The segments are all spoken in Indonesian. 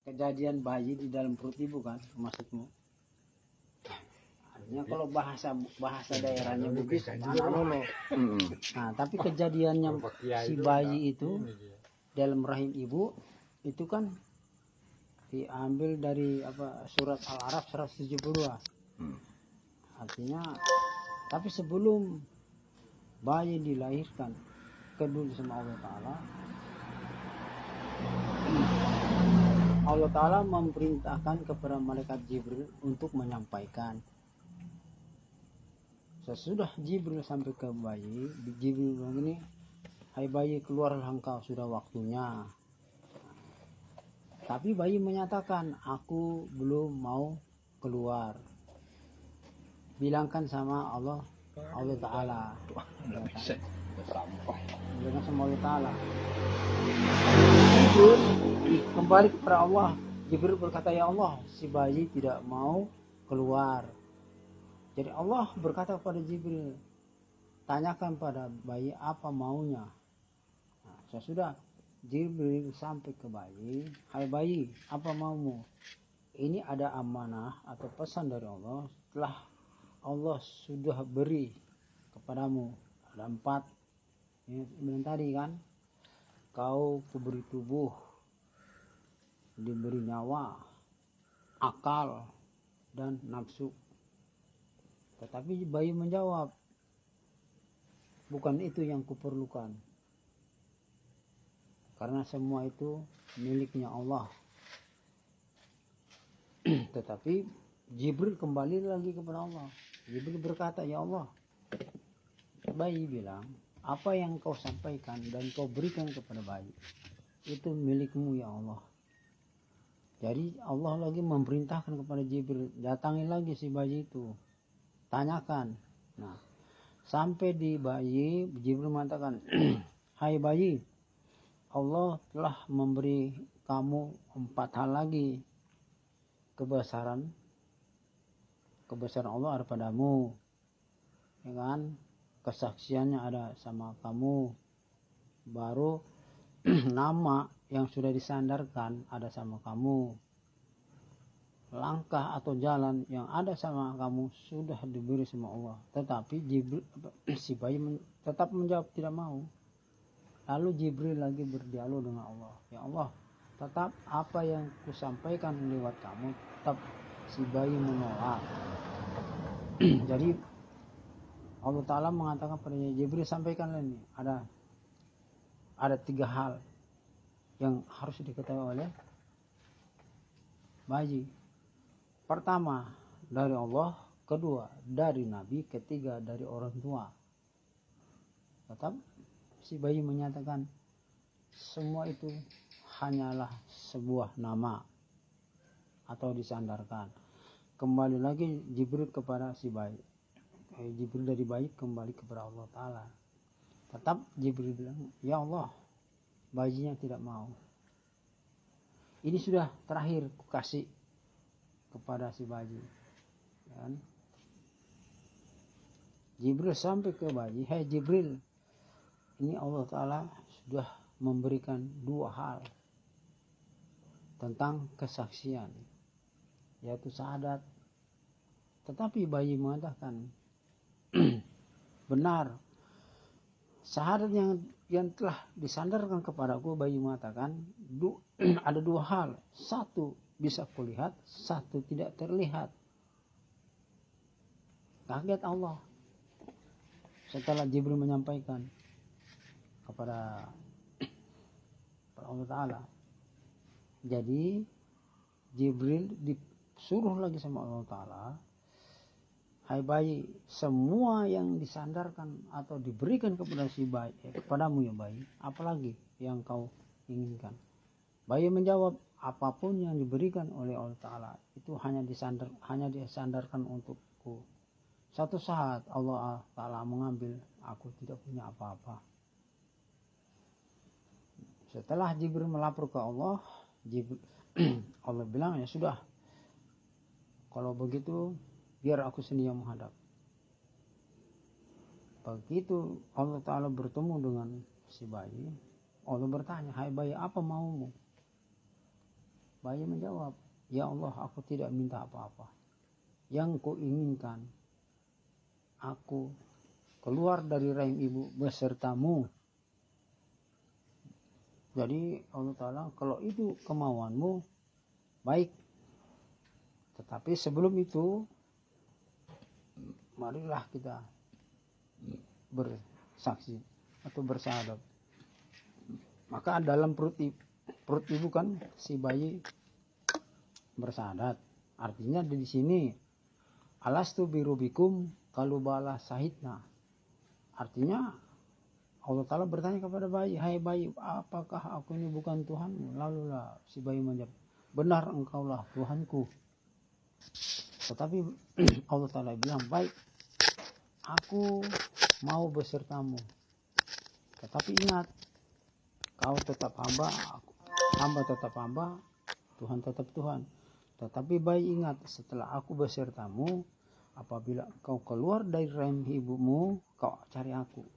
kejadian bayi di dalam perut ibu kan maksudmu? Artinya kalau bahasa daerahnya begitu. Nah, tapi kejadiannya si bayi itu dalam rahim ibu itu kan diambil dari surat Al-A'raf 172. Artinya, tapi sebelum bayi dilahirkan kedua sama Allah Ta'ala, Allah Ta'ala memerintahkan kepada malaikat Jibril untuk menyampaikan. Sesudah Jibril sampai ke bayi, Jibril bilang gini, hai bayi, keluarlah engkau, sudah waktunya. Tapi bayi menyatakan, aku belum mau keluar. Bilangkan sama Allah Ta'ala. Bilangkan sama Allah Ta'ala. Jibril kembali kepada Allah. Jibril berkata, ya Allah, si bayi tidak mau keluar. Jadi Allah berkata kepada Jibril, tanyakan pada bayi apa maunya. Nah, sesudah Jibril sampai ke bayi, hai bayi, apa maumu? Ini ada amanah atau pesan dari Allah, setelah Allah sudah beri kepadamu. Ada 4 yang tadi kan, kau kuberi tubuh, diberi nyawa, akal, dan nafsu. Tetapi bayi menjawab, bukan itu yang kuperlukan. Karena semua itu miliknya Allah. Tetapi Jibril kembali lagi kepada Allah. Jibril berkata, ya Allah, bayi bilang, apa yang kau sampaikan dan kau berikan kepada bayi, itu milikmu ya Allah. Jadi Allah lagi memerintahkan kepada Jibril, datangi lagi si bayi itu, tanyakan. Nah, sampai di bayi, Jibril mengatakan, hai bayi, Allah telah memberi kamu 4 hal lagi. Kebesaran Allah ada padamu, ya kan? Kesaksiannya ada sama kamu. Baru nama yang sudah disandarkan ada sama kamu. Langkah atau jalan yang ada sama kamu sudah diberi sama Allah. Tetapi Jibril, si bayi tetap menjawab tidak mau. Lalu Jibril lagi berdialog dengan Allah. Ya Allah, tetap apa yang kusampaikan lewat kamu, tetap si bayi menolak. Jadi Allah Ta'ala mengatakan pada Jibril, sampaikanlah ini. Ada 3 hal yang harus diketahui oleh bayi. Pertama dari Allah, kedua dari Nabi, ketiga dari orang tua. Tetap si bayi menyatakan semua itu hanyalah sebuah nama atau disandarkan. Kembali lagi Jibril kepada si bayi. Jibril dari bayi kembali kepada Allah Ta'ala. Tetap Jibril bilang, ya Allah, bayinya tidak mau. Ini sudah terakhir kukasih kepada si bayi. Dan Jibril sampai ke bayi, hai Jibril, ini Allah Ta'ala sudah memberikan 2 hal tentang kesaksian, yaitu syahadat. Tetapi bayi mengatakan, benar, syahadat yang telah disandarkan kepadaku, bayi mengatakan, ada 2 hal. 1 bisa kulihat, 1 tidak terlihat. Kaget Allah setelah Jibril menyampaikan kepada Allah Ta'ala. Jadi Jibril disuruh lagi sama Allah Ta'ala, hai bayi, semua yang disandarkan atau diberikan kepada si bayi, kepadamu ya bayi, apalagi yang kau inginkan? Bayi menjawab, apapun yang diberikan oleh Allah Ta'ala itu hanya disandarkan untukku. Satu saat Allah Ta'ala mengambil, aku tidak punya apa-apa. Setelah Jibril melapor ke Allah, Allah bilang, ya sudah, kalau begitu biar aku sendiri yang menghadap. Begitu Allah Ta'ala bertemu dengan si bayi, Allah bertanya, hai bayi, apa maumu? Bayi menjawab, ya Allah, aku tidak minta apa-apa. Yang kuinginkan, aku keluar dari rahim ibu besertamu. Jadi Allah Ta'ala, kalau itu kemauanmu, baik. Tetapi sebelum itu, marilah kita bersaksi atau bersyahadat. Maka dalam perut ibu kan si bayi bersyahadat. Artinya di sini alastu birubikum kalau bala sahidna. Artinya Allah Ta'ala bertanya kepada bayi, hai bayi, apakah aku ini bukan Tuhanmu? Lalulah si bayi menjawab, benar engkaulah Tuhanku. Tetapi Allah Ta'ala bilang, baik, aku mau besertamu. Tetapi ingat, kau tetap hamba, hamba tetap hamba, Tuhan tetap Tuhan. Tetapi bayi ingat, setelah aku besertamu, apabila kau keluar dari rahim ibumu, kau cari aku.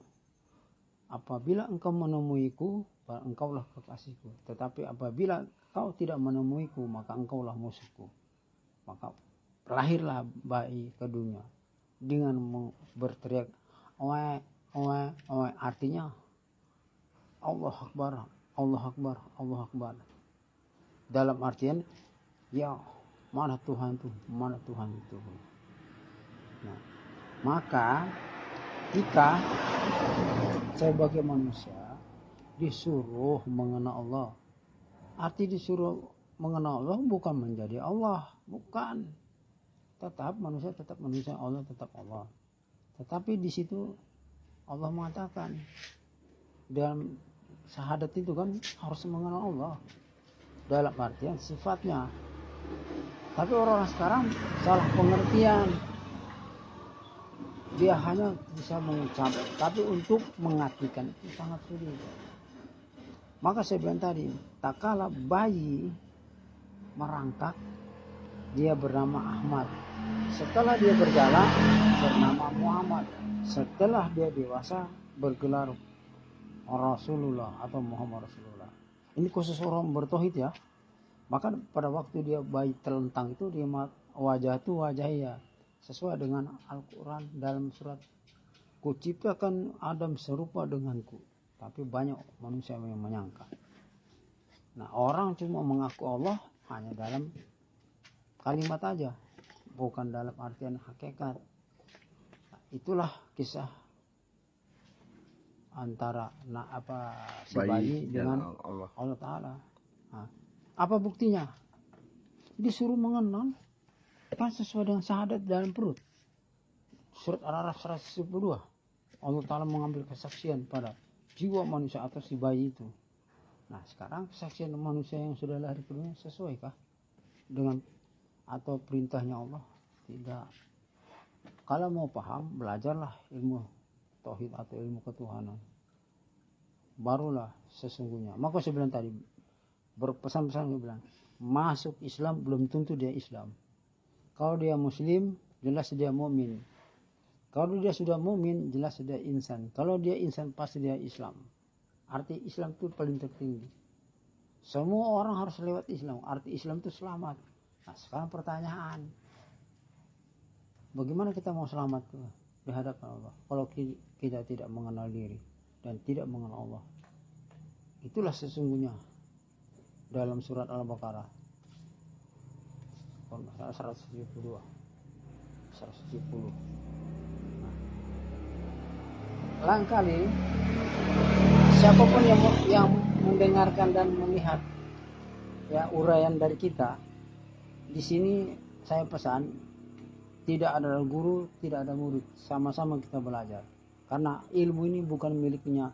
Apabila engkau menemuiku, engkaulah kekasihku. Tetapi apabila kau tidak menemuiku, maka engkaulah musuhku. Maka lahirlah bayi ke dunia dengan berteriak, oe, oe, oe. Artinya, Allah Akbar, Allah Akbar, Allah Akbar. Dalam artian, ya mana Tuhan itu, mana Tuhan itu. Nah, maka kita sebagai manusia disuruh mengenal Allah. Arti disuruh mengenal Allah bukan menjadi Allah, bukan. Tetap manusia tetap manusia, Allah tetap Allah. Tetapi di situ Allah mengatakan dalam syahadat itu kan harus mengenal Allah dalam artian sifatnya. Tapi orang-orang sekarang salah pengertian. Dia hanya bisa mengucap, tapi untuk mengartikan itu sangat sulit. Maka saya bilang tadi, tak kala bayi merangkak, dia bernama Ahmad. Setelah dia berjalan, bernama Muhammad. Setelah dia dewasa, bergelar Rasulullah atau Muhammad Rasulullah. Ini khusus orang bertauhid ya. Maka pada waktu dia bayi terlentang itu, dia wajah itu wajahnya sesuai dengan Al-Quran dalam surat, kuciptakan Adam serupa denganku. Tapi banyak manusia yang menyangka. Nah, orang cuma mengaku Allah hanya dalam kalimat aja, bukan dalam artian hakikat. Nah, itulah kisah antara si bayi dengan Allah Ta'ala. Nah, apa buktinya? Disuruh mengenal kan sesuai dengan syahadat dalam perut. Surat Al-Araf 172. Allah Ta'ala mengambil kesaksian pada jiwa manusia atau si bayi itu. Nah, sekarang kesaksian manusia yang sudah lahir ke dunia sesuaikah dengan atau perintahnya Allah? Tidak. Kalau mau paham, belajarlah ilmu tauhid atau ilmu ketuhanan. Barulah sesungguhnya. Maka saya bilang tadi, berpesan-pesan saya bilang, masuk Islam belum tentu dia Islam. Kalau dia Muslim, jelas dia mukmin. Kalau dia sudah mukmin, jelas dia insan. Kalau dia insan, pasti dia Islam. Arti Islam itu paling tertinggi. Semua orang harus lewat Islam. Arti Islam itu selamat. Nah, sekarang pertanyaan, bagaimana kita mau selamat di hadapan Allah kalau kita tidak mengenal diri dan tidak mengenal Allah? Itulah sesungguhnya dalam surat Al-Baqarah 172 170. Lain kali siapapun yang mendengarkan dan melihat ya uraian dari kita di sini, saya pesan tidak ada guru, tidak ada murid, sama-sama kita belajar. Karena ilmu ini bukan miliknya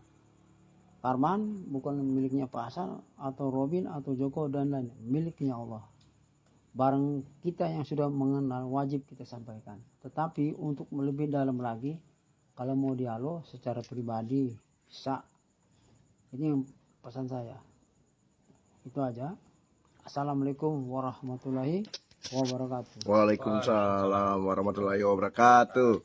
Karman, bukan miliknya Pak Hasan atau Robin atau Joko dan lain, miliknya Allah. Barang kita yang sudah mengenal wajib kita sampaikan. Tetapi untuk lebih dalam lagi, kalau mau dialog secara pribadi bisa. Ini pesan saya. Itu aja. Assalamualaikum warahmatullahi wabarakatuh. Waalaikumsalam warahmatullahi wabarakatuh.